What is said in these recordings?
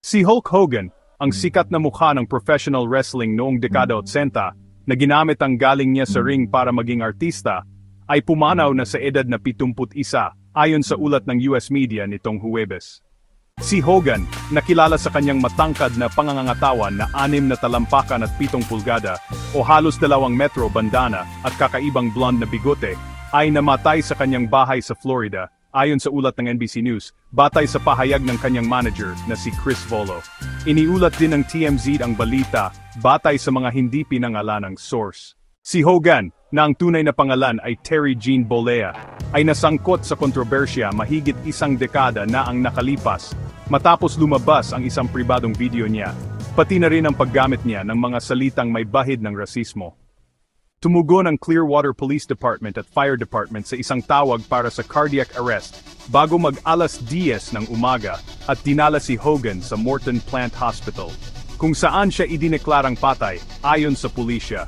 Si Hulk Hogan, ang sikat na mukha ng professional wrestling noong dekada 80, na ginamit ang galing niya sa ring para maging artista, ay pumanaw na sa edad na 71 ayon sa ulat ng US media nitong Huwebes. Si Hogan, nakilala sa kanyang matangkad na pangangangatawan na 6 na talampakan at 7 pulgada o halos 2 metro bandana at kakaibang blonde na bigote, ay namatay sa kanyang bahay sa Florida, ayon sa ulat ng NBC News, batay sa pahayag ng kanyang manager na si Chris Volo. Iniulat din ng TMZ ang balita, batay sa mga hindi pinangalanang source. Si Hogan, na ang tunay na pangalan ay Terry Gene Bollea, ay nasangkot sa kontrobersya mahigit 1 dekada na ang nakalipas, matapos lumabas ang isang pribadong video niya, pati na rin ang paggamit niya ng mga salitang may bahid ng rasismo. Tumugon ang Clearwater Police Department at Fire Department sa isang tawag para sa cardiac arrest bago mag-alas 10 ng umaga at dinala si Hogan sa Morton Plant Hospital, kung saan siya idineklarang patay ayon sa pulisya.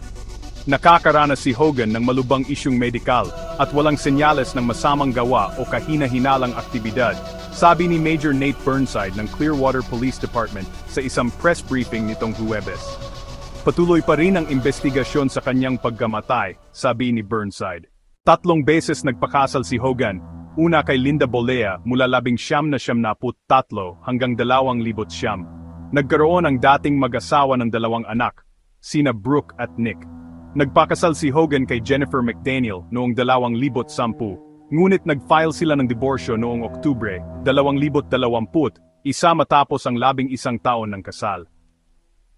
Nakakaranas si Hogan ng malubhang isyung medikal at walang senyales ng masamang gawa o kahina-hinalang aktibidad, sabi ni Major Nate Burnside ng Clearwater Police Department sa isang press briefing nitong Huwebes. Patuloy pa rin ang investigasyon sa kanyang pagkamatay, sabi ni Burnside. 3 beses nagpakasal si Hogan, una kay Linda Bollea mula 1973 hanggang 2009. Nagkaroon ang dating mag-asawa ng 2 anak, sina Brooke at Nick. Nagpakasal si Hogan kay Jennifer McDaniel noong 2010, ngunit nag-file sila ng diborsyo noong Oktubre 2020, matapos ang 11 taon ng kasal.